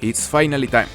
It's finally time!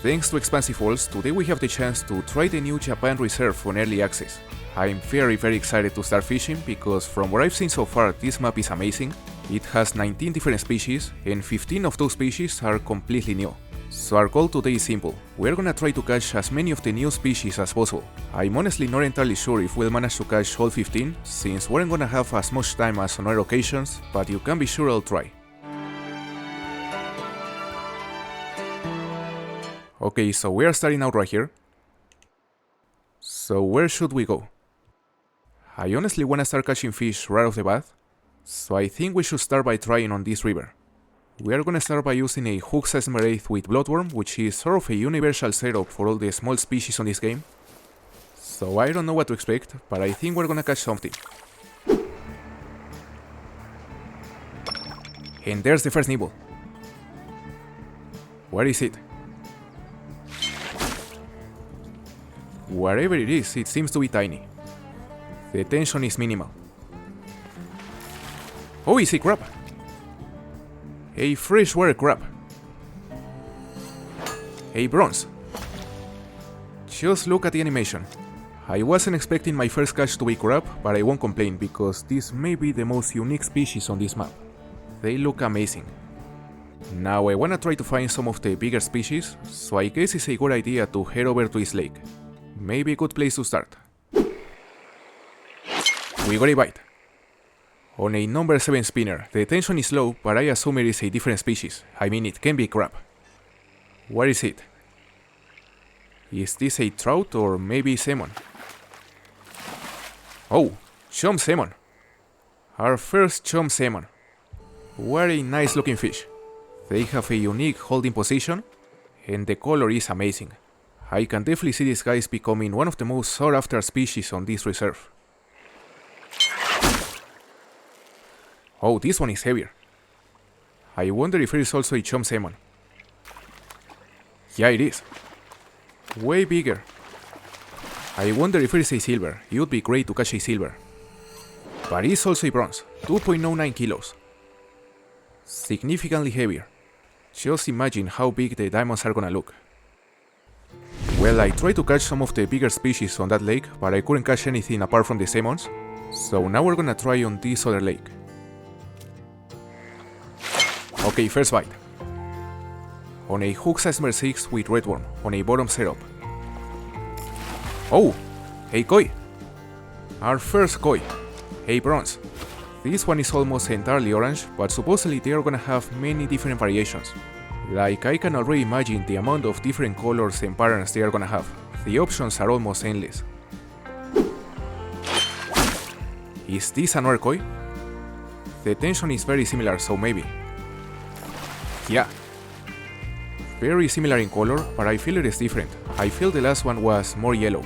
Thanks to Expansive Falls, today we have the chance to try the new Japan Reserve on early access. I'm very excited to start fishing because from what I've seen so far this map is amazing. It has 19 different species and 15 of those species are completely new. So our goal today is simple, we're gonna try to catch as many of the new species as possible. I'm honestly not entirely sure if we'll manage to catch all 15, since we aren't gonna have as much time as on other occasions, but you can be sure I'll try. Okay, so we are starting out right here. So where should we go? I honestly wanna start catching fish right off the bat, so I think we should start by trying on this river. We are gonna start by using a hook size number 8 with bloodworm, which is sort of a universal setup for all the small species on this game. So I don't know what to expect, but I think we're gonna catch something. And there's the first nibble. Where is it? Wherever it is, it seems to be tiny. The tension is minimal. Oh, it's a crab! A freshwater crab. A bronze. Just look at the animation. I wasn't expecting my first catch to be crab, but I won't complain because this may be the most unique species on this map. They look amazing. Now I wanna try to find some of the bigger species, so I guess it's a good idea to head over to this lake. Maybe a good place to start. We got a bite. On a number 7 spinner, the tension is low, but I assume it is a different species. I mean, it can be crab. Where is it? Is this a trout or maybe salmon? Oh, chum salmon. Our first chum salmon. What a nice looking fish. They have a unique holding position, and the color is amazing. I can definitely see these guys becoming one of the most sought after species on this reserve. Oh, this one is heavier. I wonder if it is also a chum salmon. Yeah, it is. Way bigger. I wonder if it is a silver. It would be great to catch a silver. But it's also a bronze, 2.09 kilos. Significantly heavier. Just imagine how big the diamonds are gonna look. Well, I tried to catch some of the bigger species on that lake, but I couldn't catch anything apart from the salmons. So now we're gonna try on this other lake. Okay, first bite. On a hook size number 6 with redworm, on a bottom setup. Oh, a koi. Our first koi, a bronze. This one is almost entirely orange, but supposedly they are gonna have many different variations. Like, I can already imagine the amount of different colors and patterns they are gonna have. The options are almost endless. Is this another koi? The tension is very similar, so maybe. Yeah. Very similar in color, but I feel it is different. I feel the last one was more yellow.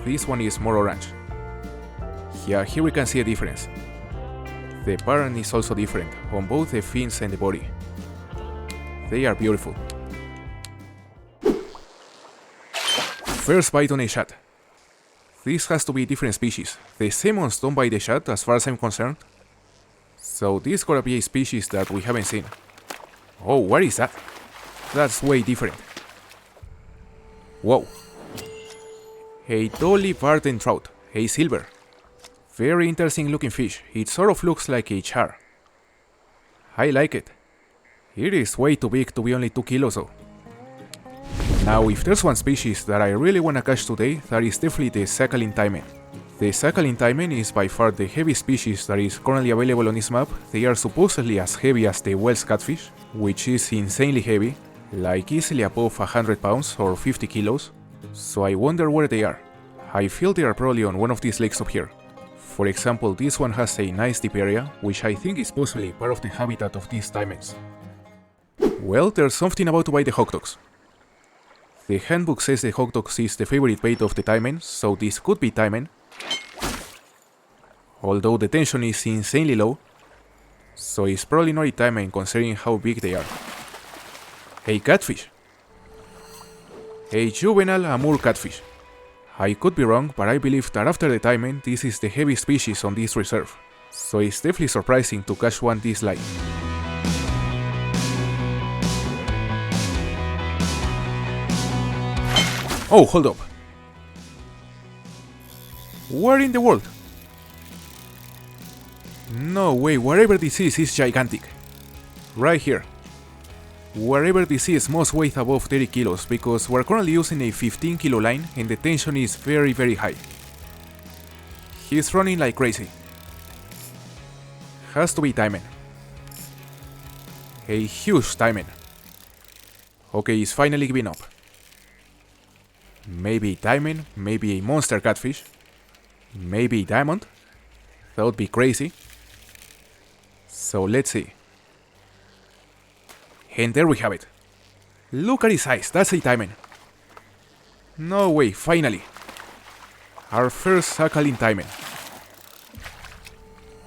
This one is more orange. Yeah, here we can see a difference. The pattern is also different, on both the fins and the body. They are beautiful. First bite on a shad. This has to be a different species. The salmons don't bite the shad as far as I'm concerned. So this gotta be a species that we haven't seen. Oh, what is that? That's way different. Whoa. A dolly barden trout, a silver. Very interesting looking fish. It sort of looks like a char. I like it. It is way too big to be only 2 kilos though. Now, if there's one species that I really wanna catch today, that is definitely the Sakhalin taimen. The Sakhalin taimen is by far the heaviest species that is currently available on this map. They are supposedly as heavy as the Wells catfish, which is insanely heavy, like easily above 100 pounds or 50 kilos. So I wonder where they are. I feel they are probably on one of these lakes up here. For example, this one has a nice deep area, which I think is possibly part of the habitat of these taimens. Well, there's something about to bite the hog dogs. The handbook says the hog dogs is the favorite bait of the taimen, so this could be taimen. Although the tension is insanely low, so it's probably not a taimen considering how big they are. A catfish. A juvenile Amur catfish. I could be wrong, but I believe that after the taimen, this is the heaviest species on this reserve, so it's definitely surprising to catch one this light. Oh, hold up. Where in the world? No way, wherever this is gigantic. Right here. Wherever this is must weigh above 30 kilos because we're currently using a 15 kilo line and the tension is very high. He's running like crazy. Has to be diamond. A huge diamond. Okay, he's finally giving up. Maybe diamond, maybe a monster catfish. Maybe diamond. That would be crazy. So let's see. And there we have it. Look at his eyes, that's a diamond. No way, finally. Our first suckling diamond.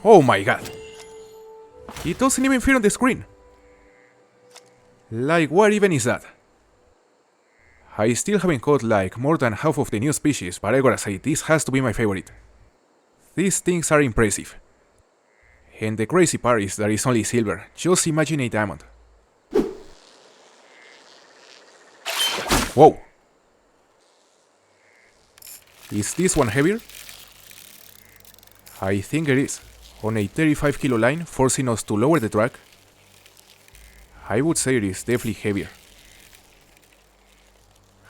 Oh my god. It doesn't even fit on the screen. Like, what even is that? I still haven't caught like more than half of the new species, but I gotta say, this has to be my favorite. These things are impressive. And the crazy part is that it's only silver. Just imagine a diamond. Whoa! Is this one heavier? I think it is. On a 35 kilo line, forcing us to lower the drag. I would say it is definitely heavier.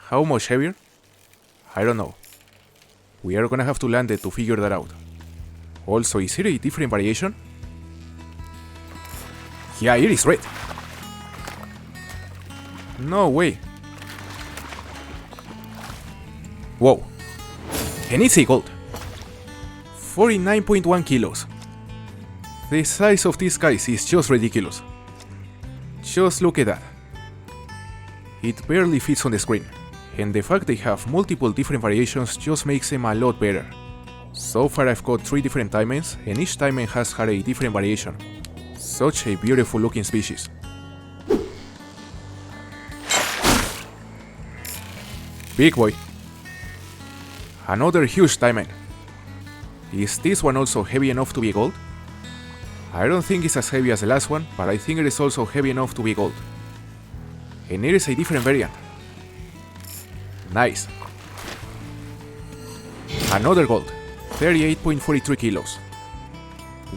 How much heavier? I don't know. We are gonna have to land it to figure that out. Also, is it a different variation? Yeah, it is red. No way. Whoa. And it's a gold. 49.1 kilos. The size of these guys is just ridiculous. Just look at that. It barely fits on the screen, and the fact they have multiple different variations just makes them a lot better. So far I've got 3 different diamonds, and each diamond has had a different variation. Such a beautiful looking species. Big boy. Another huge diamond. Is this one also heavy enough to be gold? I don't think it's as heavy as the last one, but I think it is also heavy enough to be gold. And it is a different variant. Nice. Another gold. 38.43 kilos.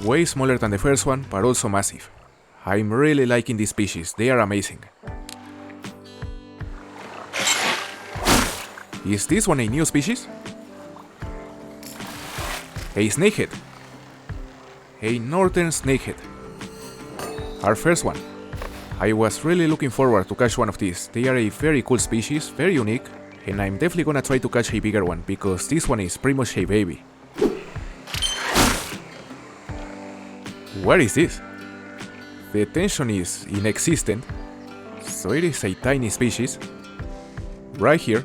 Way smaller than the first one, but also massive. I'm really liking these species, they are amazing. Is this one a new species? A snakehead. A northern snakehead. Our first one. I was really looking forward to catch one of these. They are a very cool species, very unique, and I'm definitely gonna try to catch a bigger one because this one is pretty much a baby. What is this? The tension is inexistent, so it is a tiny species. Right here.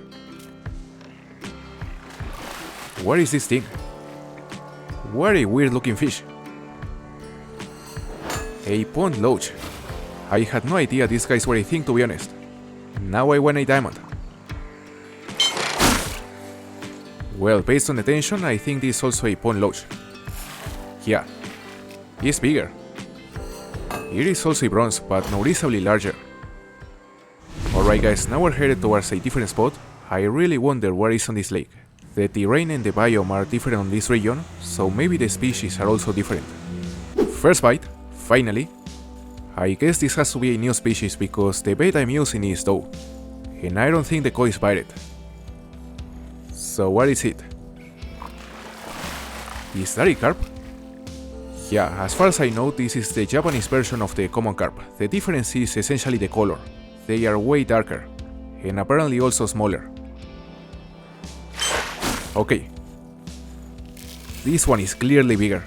What is this thing? What a weird looking fish. A pond loach. I had no idea these guys were a thing, to be honest. Now I want a diamond. Well, based on the tension, I think this is also a pond loach. Yeah, it's bigger. It is also a bronze, but noticeably larger. Alright guys, now we're headed towards a different spot. I really wonder what is on this lake. The terrain and the biome are different on this region, so maybe the species are also different. First bite, finally. I guess this has to be a new species because the bait I'm using is dough, and I don't think the koi is bited. So what is it? Is that a carp? Yeah, as far as I know, this is the Japanese version of the common carp. The difference is essentially the color. They are way darker, and apparently also smaller. Okay. This one is clearly bigger.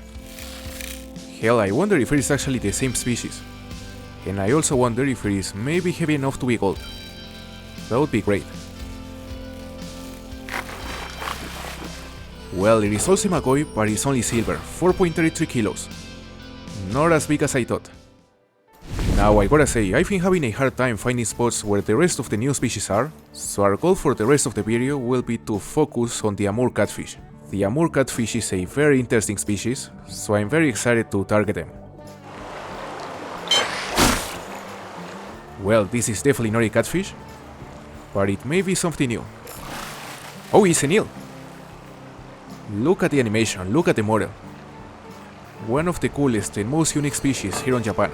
Hell, I wonder if it is actually the same species. And I also wonder if it is maybe heavy enough to be gold. That would be great. Well, it is also McCoy, but it's only silver, 4.33 kilos. Not as big as I thought. Now I gotta say, I've been having a hard time finding spots where the rest of the new species are, so our goal for the rest of the video will be to focus on the Amur catfish. The Amur catfish is a very interesting species, so I'm very excited to target them. Well, this is definitely not a catfish, but it may be something new. Oh, it's a Nil. Look at the animation, look at the model. One of the coolest and most unique species here in Japan.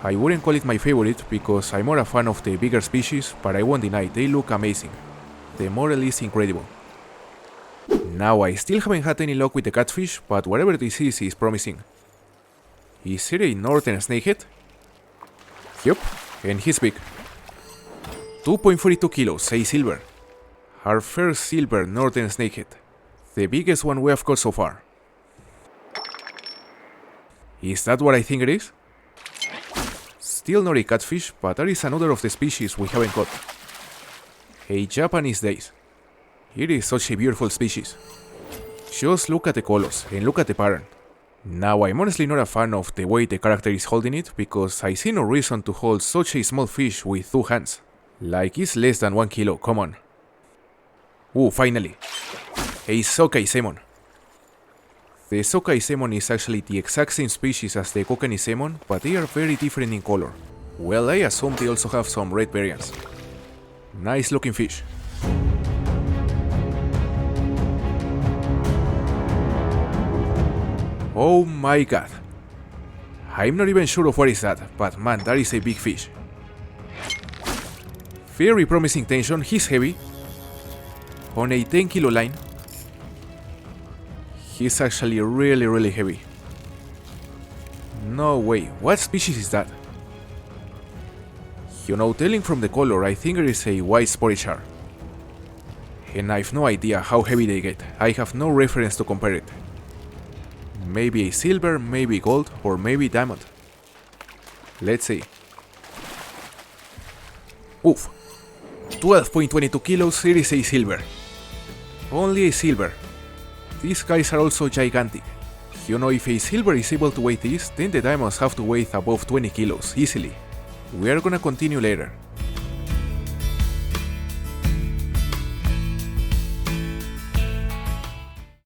I wouldn't call it my favorite because I'm more a fan of the bigger species, but I won't deny they look amazing. The model is incredible. Now I still haven't had any luck with the catfish, but whatever this is promising. Is it a northern snakehead? Yup, and he's big. 2.42 kilos, a silver. Our first silver northern snakehead. The biggest one we have caught so far. Is that what I think it is? Still not a catfish, but that is another of the species we haven't caught. A Japanese dace. It is such a beautiful species. Just look at the colors and look at the pattern. Now I'm honestly not a fan of the way the character is holding it because I see no reason to hold such a small fish with 2 hands. Like it's less than 1 kilo, come on. Ooh, finally. A sockeye salmon. The sockeye salmon is actually the exact same species as the kokanee salmon, but they are very different in color. Well, I assume they also have some red variants. Nice looking fish. Oh my god. I'm not even sure of what is that, but man, that is a big fish. Very promising tension, he's heavy. On a 10 kilo line. He's actually really heavy. No way, what species is that? You know, telling from the color, I think it is a white spotted char. And I have no idea how heavy they get, I have no reference to compare it. Maybe a silver, maybe gold, or maybe diamond. Let's see. Oof. 12.22 kilos, it is a silver. Only a silver. These guys are also gigantic. You know, if a silver is able to weigh this, then the diamonds have to weigh above 20 kilos, easily. We are gonna continue later.